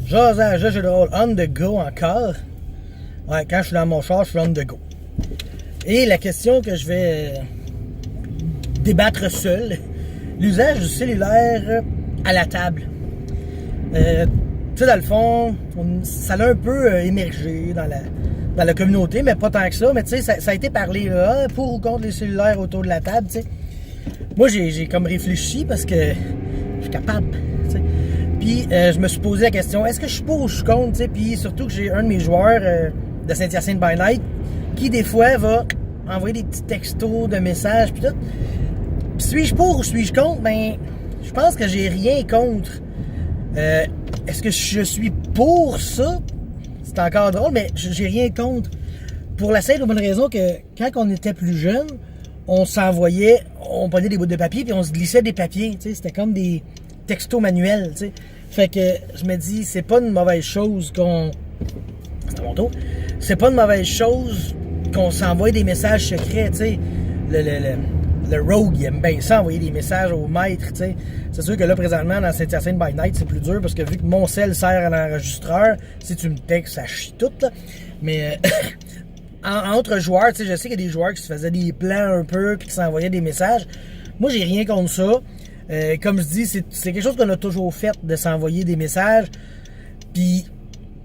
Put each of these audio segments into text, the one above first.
Jasage, jeu de rôle on the go encore. Ouais, quand je suis dans mon char, je suis on the go. Et la question que je vais débattre seul, l'usage du cellulaire à la table. Tu sais, dans le fond, ça a un peu émergé dans la communauté, mais pas tant que ça. Mais tu sais, ça a été parlé là, pour ou contre les cellulaires autour de la table, tu sais. Moi, j'ai comme réfléchi parce que je suis capable, tu sais. Puis, je me suis posé la question, est-ce que je suis pour ou je suis contre, tu sais. Puis, surtout que j'ai un de mes joueurs de Saint-Hyacinthe by Night qui, des fois, va envoyer des petits textos de messages, puis tout. Puis, suis-je pour ou suis-je contre? Ben, je pense que j'ai rien contre. Est-ce que je suis pour ça? C'est encore drôle, mais j'ai rien contre. Pour la simple et bonne raison que quand on était plus jeune, on s'envoyait, on prenait des bouts de papier puis on se glissait des papiers. C'était comme des textos manuels. T'sais. Fait que je me dis, c'est pas une mauvaise chose qu'on. C'est à mon tour. C'est pas une mauvaise chose qu'on s'envoie des messages secrets. T'sais. Le rogue, il aime bien ça, envoyer des messages au maître, tu sais. C'est sûr que là, présentement, dans Saint-Hyacinthe by Night, c'est plus dur parce que vu que mon cell sert à l'enregistreur, si tu me textes, ça chie tout, là. Mais entre joueurs, tu sais, je sais qu'il y a des joueurs qui se faisaient des plans un peu puis qui s'envoyaient des messages. Moi, j'ai rien contre ça. Comme je dis, c'est quelque chose qu'on a toujours fait, de s'envoyer des messages. Puis,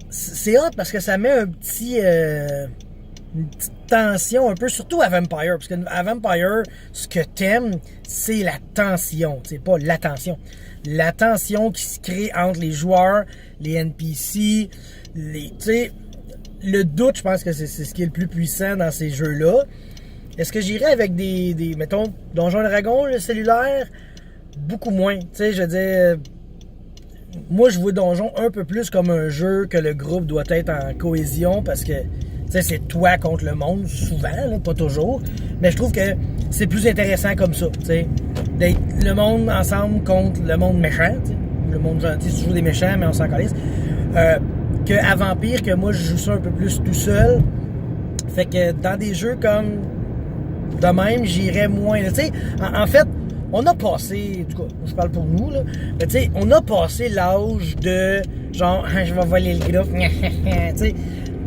c'est hot parce que ça met un petit... une petite tension un peu, surtout à Vampire, parce qu'à Vampire, ce que t'aimes, c'est la tension, c'est pas l'attention. La tension qui se crée entre les joueurs, les NPC, tu sais, le doute, je pense que c'est ce qui est le plus puissant dans ces jeux-là. Est-ce que j'irais avec des mettons, Donjons & Dragons, le cellulaire? Beaucoup moins, tu sais, je veux dire... Moi, je vois Donjon un peu plus comme un jeu que le groupe doit être en cohésion, parce que tu sais, c'est toi contre le monde, souvent, là, pas toujours. Mais je trouve que c'est plus intéressant comme ça, tu sais. D'être le monde ensemble contre le monde méchant, tu sais. Le monde gentil, c'est toujours des méchants, mais on s'en calisse. Que à Vampire, que moi, je joue ça un peu plus tout seul. Fait que dans des jeux comme de même, j'irais moins. Tu sais, en fait, on a passé, en tout cas, je parle pour nous, là, mais tu sais, on a passé l'âge de genre, je vais voler le groupe, tu sais.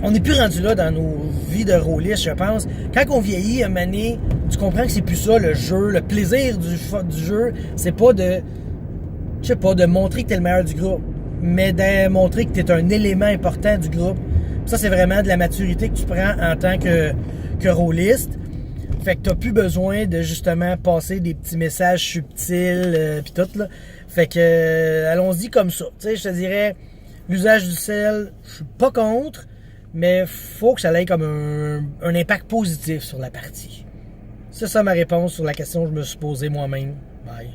On n'est plus rendu là dans nos vies de rôlistes, je pense. Quand on vieillit, à un moment donné, tu comprends que c'est plus ça le jeu. Le plaisir du jeu, c'est pas de, je sais pas, de montrer que t'es le meilleur du groupe, mais de montrer que t'es un élément important du groupe. Ça, c'est vraiment de la maturité que tu prends en tant que rôliste. Fait que t'as plus besoin de justement passer des petits messages subtils pis tout, là. Fait que allons-y comme ça. Tu sais, je te dirais, l'usage du sel, je suis pas contre, mais faut que ça ait comme un impact positif sur la partie. C'est ça ma réponse sur la question que je me suis posée moi-même. Bye.